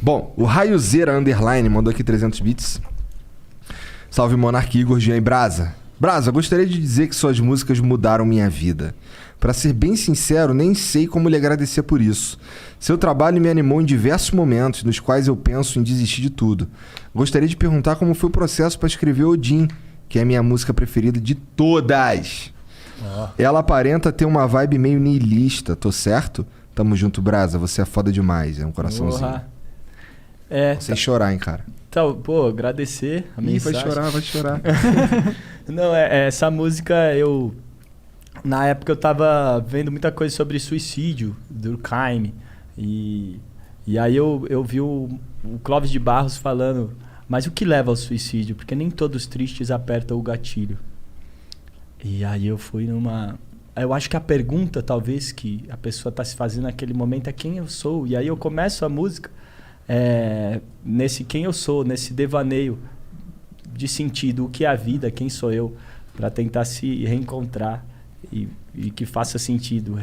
Bom, o Raiozeira Underline mandou aqui 300 bits. Salve Monark, Igor, Jean e Brasa. Brasa, gostaria de dizer que suas músicas mudaram minha vida. Pra ser bem sincero, nem sei como lhe agradecer por isso. Seu trabalho me animou em diversos momentos, nos quais eu penso em desistir de tudo. Gostaria de perguntar como foi o processo para escrever Odin, que é a minha música preferida de todas. Ela aparenta ter uma vibe meio niilista, tô certo? Tamo junto, Brasa, você é foda demais, é um coraçãozinho. Sem chorar, hein, cara. Então, pô, agradecer a mensagem. Vai chorar. Não, essa música eu... Na época eu tava vendo muita coisa sobre suicídio, Durkheim. E aí eu vi o Clóvis de Barros falando, mas o que leva ao suicídio? Porque nem todos tristes apertam o gatilho. E aí eu fui numa... Eu acho que a pergunta, talvez, que a pessoa tá se fazendo naquele momento é quem eu sou. E aí eu começo a música nesse quem eu sou, nesse devaneio de sentido, o que é a vida, quem sou eu, para tentar se reencontrar. E que faça sentido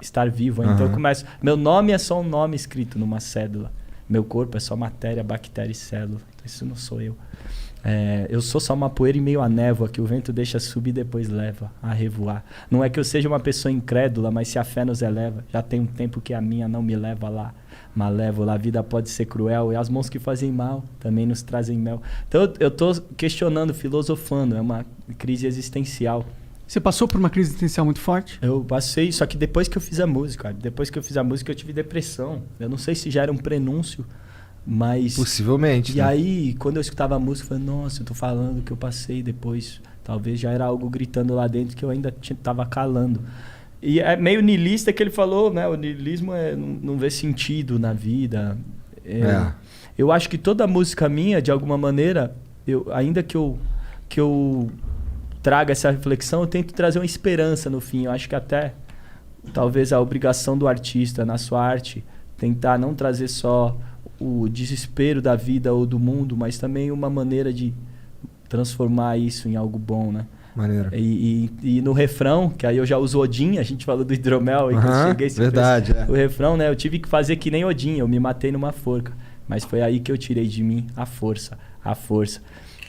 estar vivo. Então eu começo... Meu nome é só um nome escrito numa cédula. Meu corpo é só matéria, bactéria e célula. Então, isso não sou eu. Eu sou só uma poeira em meio à névoa que o vento deixa subir e depois leva a revoar. Não é que eu seja uma pessoa incrédula, mas se a fé nos eleva, já tem um tempo que a minha não me leva lá. Malévola, a vida pode ser cruel e as mãos que fazem mal também nos trazem mel. Então eu tô questionando, filosofando. É uma crise existencial. Você passou por uma crise existencial muito forte? Eu passei, só que depois que eu fiz a música. Depois que eu fiz a música, eu tive depressão. Eu não sei se já era um prenúncio, mas... Possivelmente, E aí, quando eu escutava a música, eu falei, nossa, eu tô falando o que eu passei depois. Talvez já era algo gritando lá dentro que eu ainda tava calando. E é meio niilista que ele falou, né? O niilismo é não ver sentido na vida. Eu acho que toda música minha, de alguma maneira, ainda que eu traga essa reflexão, eu tento trazer uma esperança no fim. Eu acho que até talvez a obrigação do artista na sua arte tentar não trazer só o desespero da vida ou do mundo, mas também uma maneira de transformar isso em algo bom, né? Maneiro. E no refrão, que aí eu já uso Odin, a gente falou do hidromel, e quando cheguei... Verdade, o refrão, né? Eu tive que fazer que nem Odin, eu me matei numa forca. Mas foi aí que eu tirei de mim a força.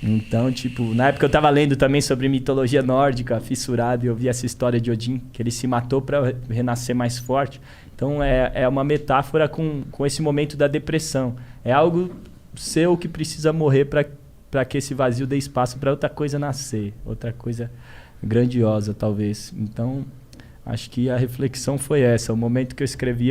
Então, tipo, na época eu tava lendo também sobre mitologia nórdica, fissurado, e eu vi essa história de Odin, que ele se matou para renascer mais forte. Então é uma metáfora com esse momento da depressão. É algo seu que precisa morrer para que esse vazio dê espaço para outra coisa nascer, outra coisa grandiosa, talvez. Então, acho que a reflexão foi essa. O momento que eu escrevi,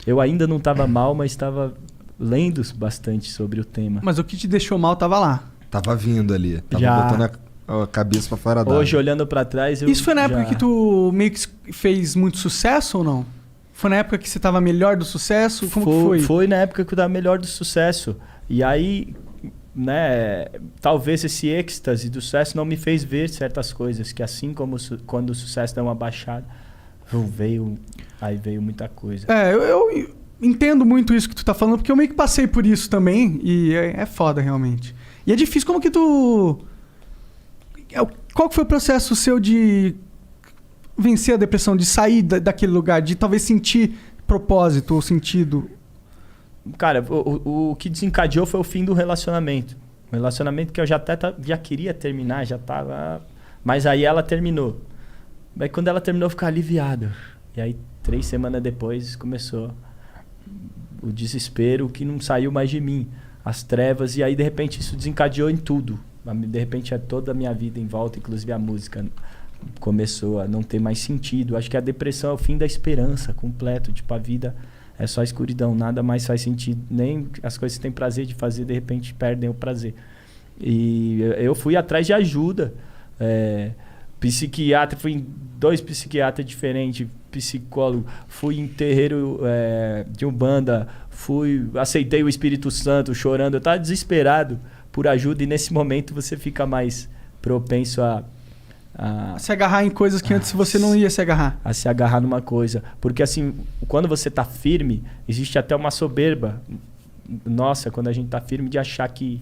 eu ainda não estava mal, mas estava lendo bastante sobre o tema. Mas o que te deixou mal estava lá? Tava vindo ali. Tava botando a cabeça pra fora d'água. Hoje, olhando pra trás... Isso foi na época que tu meio que fez muito sucesso ou não? Foi na época que você tava melhor do sucesso? Como que foi? Foi na época que eu tava melhor do sucesso. E aí, né, talvez esse êxtase do sucesso não me fez ver certas coisas. Que assim como quando o sucesso dá uma baixada, aí veio muita coisa. Eu entendo muito isso que tu tá falando, porque eu meio que passei por isso também. E é foda, realmente. E é difícil, como que tu... Qual que foi o processo seu de vencer a depressão, de sair daquele lugar, de talvez sentir propósito ou sentido? Cara, o que desencadeou foi o fim do relacionamento. Um relacionamento que eu já queria terminar, já tava... Mas aí ela terminou. Aí quando ela terminou, eu fiquei aliviado. E aí 3 semanas depois começou o desespero que não saiu mais de mim. As trevas, e aí de repente isso desencadeou em tudo. De repente toda a minha vida em volta, inclusive a música, começou a não ter mais sentido. Acho que a depressão é o fim da esperança completo. Tipo, a vida é só escuridão, nada mais faz sentido. Nem as coisas que você tem prazer de fazer, de repente perdem o prazer. E eu fui atrás de ajuda. Psiquiatra, fui em 2 psiquiatras diferentes, psicólogo, fui em terreiro de Umbanda, aceitei o Espírito Santo chorando, eu estava desesperado por ajuda, e nesse momento você fica mais propenso a se agarrar em coisas que antes você não ia se agarrar. A se agarrar numa coisa. Porque assim, quando você tá firme, existe até uma soberba nossa, quando a gente tá firme, de achar que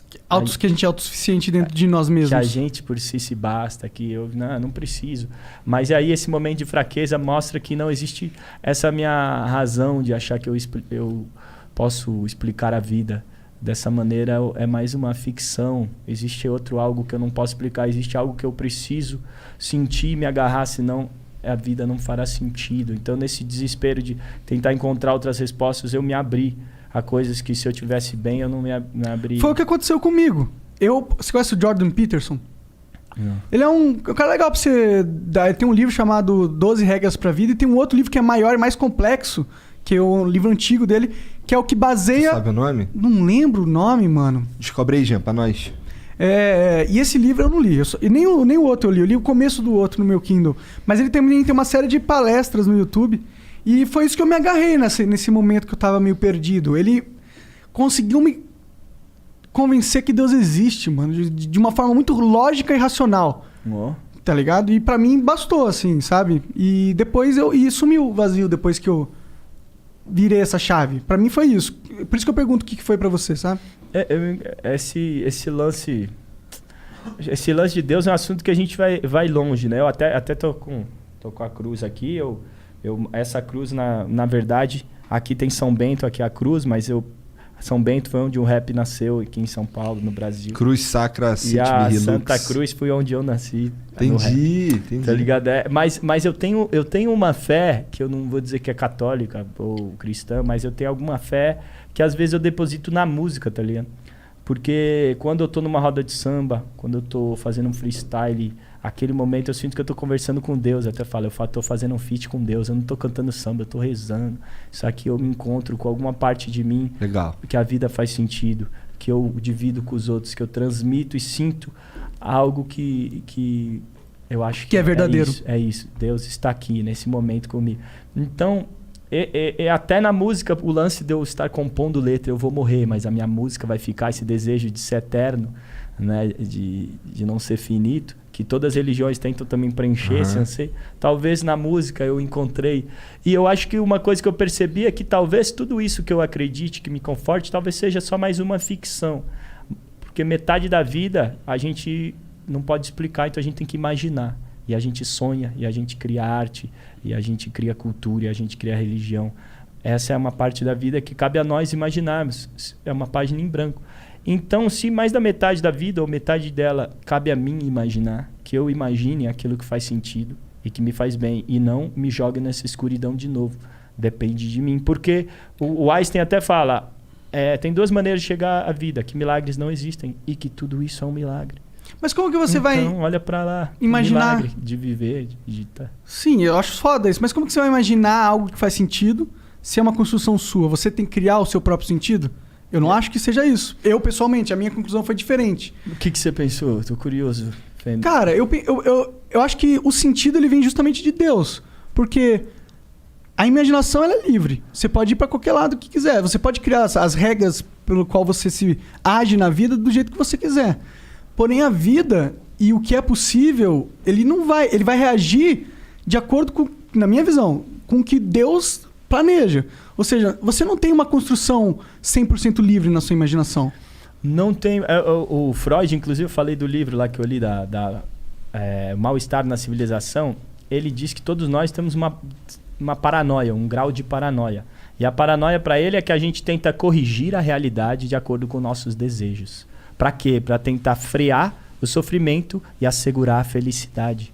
Que a gente é autossuficiente dentro de nós mesmos. Que a gente por si se basta, que eu não preciso. Mas aí esse momento de fraqueza mostra que não existe essa minha razão de achar que eu posso explicar a vida. Dessa maneira é mais uma ficção. Existe outro algo que eu não posso explicar. Existe algo que eu preciso sentir e me agarrar, senão a vida não fará sentido. Então nesse desespero de tentar encontrar outras respostas, eu me abri a coisas que se eu tivesse bem eu não me abri. Foi o que aconteceu comigo. Você conhece o Jordan Peterson? Não. Ele é um cara legal pra você dar. Ele tem um livro chamado 12 Regras pra Vida e tem um outro livro que é maior e mais complexo, que é um livro antigo dele, que é o que baseia... Você sabe o nome? Não lembro o nome, mano. Descobre aí, Jean, pra nós. E esse livro eu não li. E nem o outro eu li. Eu li o começo do outro no meu Kindle. Mas ele também tem uma série de palestras no YouTube. E foi isso que eu me agarrei nesse momento que eu tava meio perdido. Ele conseguiu me convencer que Deus existe, mano. De uma forma muito lógica e racional. Oh. Tá ligado? E pra mim bastou, assim, sabe? E depois e sumiu o vazio depois que eu virei essa chave. Pra mim foi isso. Por isso que eu pergunto o que foi pra você, sabe? Esse lance de Deus é um assunto que a gente vai longe, né? Eu até tô com a cruz aqui. Essa cruz, na verdade, aqui tem São Bento, aqui é a cruz, mas São Bento foi onde o rap nasceu, aqui em São Paulo, no Brasil. Cruz Sacra City E a Relux. Santa Cruz foi onde eu nasci. Entendi. Tá ligado? Mas eu tenho uma fé, que eu não vou dizer que é católica ou cristã, mas eu tenho alguma fé que às vezes eu deposito na música, tá ligado? Porque quando eu tô numa roda de samba, quando eu tô fazendo um freestyle, aquele momento eu sinto que eu tô conversando com Deus. Eu até falo, eu tô fazendo um feat com Deus, eu não tô cantando samba, eu tô rezando. Isso aqui eu me encontro com alguma parte de mim. Legal. Que a vida faz sentido, que eu divido com os outros, que eu transmito e sinto algo que eu acho que é verdadeiro. É isso. Deus está aqui nesse momento comigo. Então, até na música, o lance de eu estar compondo letra, eu vou morrer, mas a minha música vai ficar, esse desejo de ser eterno, né, de não ser finito, que todas as religiões tentam também preencher esse anseio. Talvez na música eu encontrei. E eu acho que uma coisa que eu percebi é que talvez tudo isso que eu acredite, que me conforte, talvez seja só mais uma ficção. Porque metade da vida a gente não pode explicar, então a gente tem que imaginar. E a gente sonha, e a gente cria arte, e a gente cria cultura, e a gente cria religião. Essa é uma parte da vida que cabe a nós imaginarmos. É uma página em branco. Então, se mais da metade da vida, ou metade dela, cabe a mim imaginar, que eu imagine aquilo que faz sentido e que me faz bem, e não me jogue nessa escuridão de novo. Depende de mim. Porque o Einstein até fala, tem duas maneiras de chegar à vida, que milagres não existem e que tudo isso é um milagre. Mas como que você vai olha pra lá, imaginar milagre de viver, de estar. Sim, eu acho foda isso. Mas como que você vai imaginar algo que faz sentido se é uma construção sua? Você tem que criar o seu próprio sentido? Eu não acho que seja isso. Eu, pessoalmente, a minha conclusão foi diferente. O que você pensou? Tô curioso. Cara, eu acho que o sentido ele vem justamente de Deus. Porque a imaginação ela é livre. Você pode ir pra qualquer lado que quiser. Você pode criar as regras pelo qual você se age na vida do jeito que você quiser. Porém, a vida e o que é possível, ele vai reagir de acordo com, na minha visão, com o que Deus planeja. Ou seja, você não tem uma construção 100% livre na sua imaginação. Não tem. O Freud, inclusive, eu falei do livro lá que eu li, Mal-Estar na Civilização. Ele diz que todos nós temos uma paranoia, um grau de paranoia. E a paranoia para ele é que a gente tenta corrigir a realidade de acordo com nossos desejos. Para quê? Para tentar frear o sofrimento e assegurar a felicidade.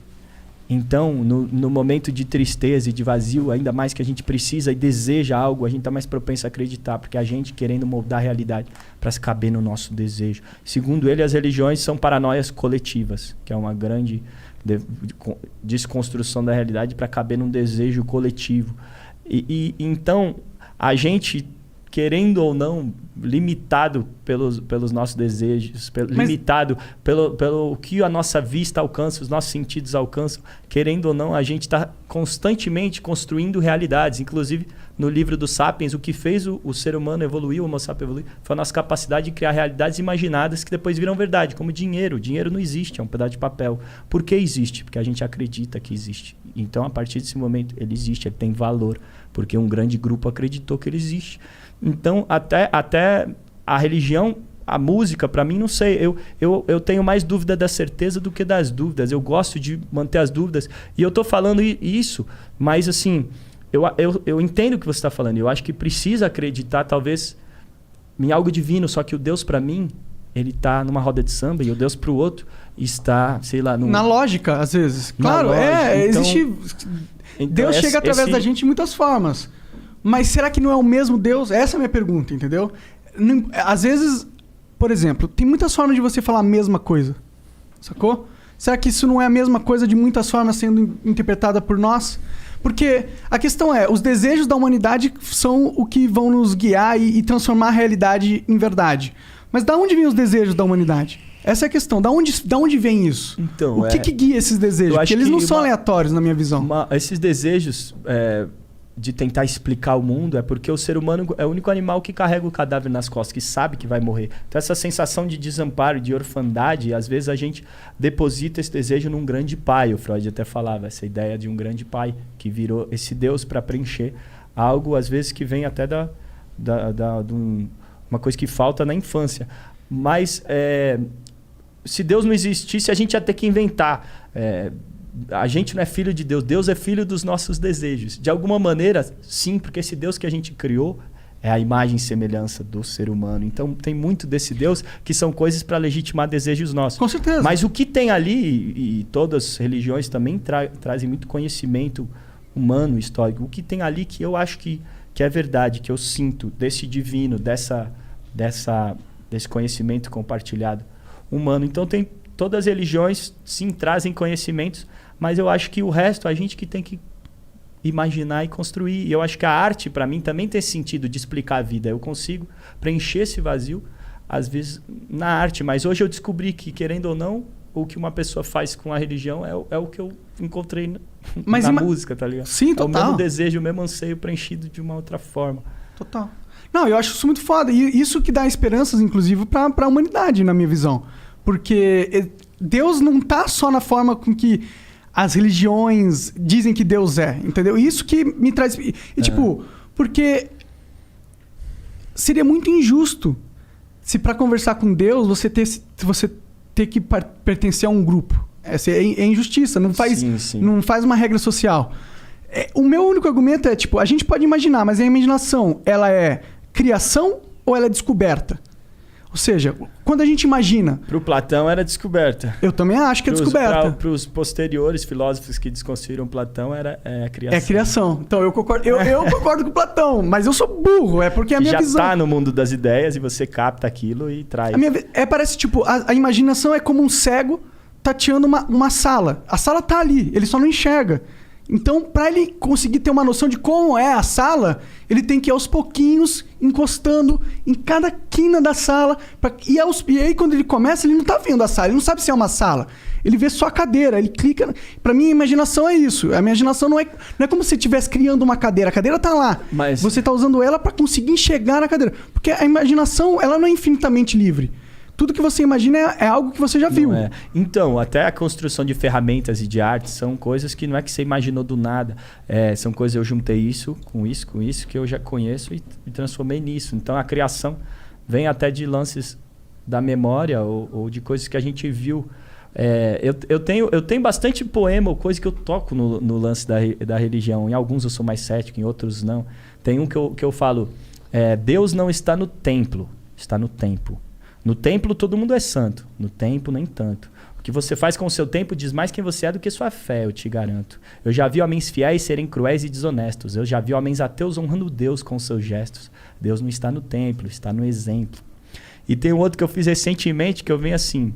Então, no momento de tristeza e de vazio, ainda mais que a gente precisa e deseja algo, a gente está mais propenso a acreditar, porque a gente querendo moldar a realidade para se caber no nosso desejo. Segundo ele, as religiões são paranoias coletivas, que é uma grande desconstrução da realidade para caber num desejo coletivo. Então, a gente, querendo ou não, limitado pelos nossos desejos, limitado pelo que a nossa vista alcança, os nossos sentidos alcançam, querendo ou não, a gente está constantemente construindo realidades. Inclusive, no livro do Sapiens, o que fez o ser humano evoluir, o Homo sapiens evoluir, foi a nossa capacidade de criar realidades imaginadas que depois viram verdade, como dinheiro. Dinheiro não existe, é um pedaço de papel. Por que existe? Porque a gente acredita que existe. Então, a partir desse momento, ele existe, ele tem valor, porque um grande grupo acreditou que ele existe. Então, até a religião a música, pra mim, não sei. Eu tenho mais dúvida da certeza do que das dúvidas. Eu gosto de manter as dúvidas. E eu tô falando isso, mas assim, eu entendo o que você tá falando. Eu acho que precisa acreditar, talvez, em algo divino. Só que o Deus, pra mim, ele tá numa roda de samba e o Deus pro outro está, sei lá... Na lógica, às vezes. Na Claro, lógica, então, existe... Deus chega através da gente de muitas formas. Mas será que não é o mesmo Deus? Essa é a minha pergunta, entendeu? Às vezes, por exemplo, tem muitas formas de você falar a mesma coisa. Sacou? Será que isso não é a mesma coisa de muitas formas sendo interpretada por nós? Porque a questão é, os desejos da humanidade são o que vão nos guiar e transformar a realidade em verdade. Mas da onde vêm os desejos da humanidade? Essa é a questão. Da onde vem isso? Então, o que guia esses desejos? Porque eles não são aleatórios, na minha visão. Esses desejos de tentar explicar o mundo é porque o ser humano é o único animal que carrega o cadáver nas costas, que sabe que vai morrer. Então essa sensação de desamparo, de orfandade, às vezes a gente deposita esse desejo num grande pai. O Freud até falava, essa ideia de um grande pai que virou esse Deus para preencher algo, às vezes, que vem até de uma coisa que falta na infância. Mas se Deus não existisse, a gente ia ter que inventar. A gente não é filho de Deus, Deus é filho dos nossos desejos. De alguma maneira, sim, porque esse Deus que a gente criou é a imagem e semelhança do ser humano. Então tem muito desse Deus que são coisas para legitimar desejos nossos. Com certeza. Mas o que tem ali, e todas as religiões também trazem muito conhecimento humano, histórico. O que tem ali que eu acho que é verdade, que eu sinto desse divino, desse conhecimento compartilhado humano. Então tem todas as religiões, sim, trazem conhecimentos, mas eu acho que o resto a gente que tem que imaginar e construir. E eu acho que a arte, para mim, também tem esse sentido de explicar a vida. Eu consigo preencher esse vazio, às vezes, na arte. Mas hoje eu descobri que, querendo ou não, o que uma pessoa faz com a religião é o que eu encontrei na música, tá ligado? Sim, total. É o mesmo desejo, o mesmo anseio preenchido de uma outra forma. Total. Não, eu acho isso muito foda. E isso que dá esperanças, inclusive, para a humanidade, na minha visão. Porque Deus não tá só na forma com que as religiões dizem que Deus é, entendeu? Isso que me traz... tipo, porque seria muito injusto se para conversar com Deus você ter que pertencer a um grupo. É injustiça, não faz, não faz uma regra social. O meu único argumento é, tipo, a gente pode imaginar, mas a imaginação, ela é criação ou ela é descoberta? Ou seja, quando a gente imagina... Para o Platão era descoberta. Eu também acho que é descoberta. Para os posteriores filósofos que desconstruíram Platão, era criação. É criação. Então eu concordo, eu concordo com o Platão, mas eu sou burro, é porque a minha visão... Já está no mundo das ideias e você capta aquilo e traz. Parece tipo, a imaginação é como um cego tateando uma sala. A sala tá ali, ele só não enxerga. Então, para ele conseguir ter uma noção de como é a sala, ele tem que ir aos pouquinhos, encostando em cada quina da sala. E aí, quando ele começa, ele não tá vendo a sala, ele não sabe se é uma sala. Ele vê só a cadeira, ele clica... Para mim, a imaginação é isso. A imaginação não é como se você estivesse criando uma cadeira. A cadeira tá lá. Mas... Você tá usando ela para conseguir enxergar na cadeira. Porque a imaginação, ela não é infinitamente livre. Tudo que você imagina é algo que você já viu. Não é. Então, até a construção de ferramentas e de arte são coisas que não é que você imaginou do nada. São coisas, eu juntei isso, que eu já conheço e transformei nisso. Então, a criação vem até de lances da memória ou de coisas que a gente viu. Eu tenho bastante poema ou coisa que eu toco no lance da religião. Em alguns eu sou mais cético, em outros não. Tem um que eu falo, Deus não está no templo, está no tempo. No templo todo mundo é santo, no tempo nem tanto. O que você faz com o seu tempo diz mais quem você é do que sua fé, eu te garanto. Eu já vi homens fiéis serem cruéis e desonestos. Eu já vi homens ateus honrando Deus com seus gestos. Deus não está no templo, está no exemplo. E tem um outro que eu fiz recentemente que eu venho assim,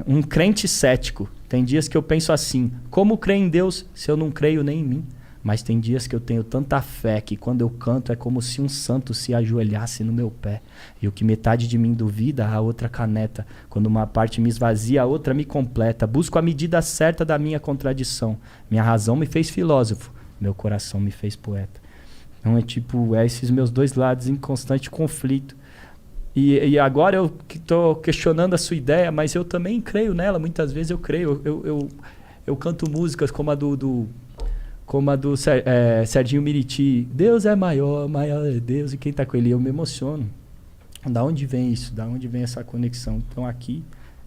um crente cético. Tem dias que eu penso assim, como crer em Deus se eu não creio nem em mim? Mas tem dias que eu tenho tanta fé que quando eu canto é como se um santo se ajoelhasse no meu pé. E o que metade de mim duvida, a outra caneta. Quando uma parte me esvazia, a outra me completa. Busco a medida certa da minha contradição. Minha razão me fez filósofo, meu coração me fez poeta. Então esses meus dois lados em constante conflito. E agora eu estou questionando a sua ideia, mas eu também creio nela, muitas vezes eu creio. Eu canto músicas como a do Serginho Miriti. Deus é maior, maior é Deus, e quem tá com ele, eu me emociono. Da onde vem isso? Da onde vem essa conexão? Então aqui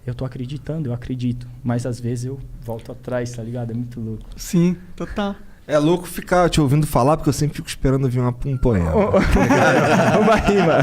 eu tô acreditando, eu acredito. Mas às vezes eu volto atrás, tá ligado? É muito louco. Sim, total. É louco ficar te ouvindo falar, porque eu sempre fico esperando vir um poema. Uma rima.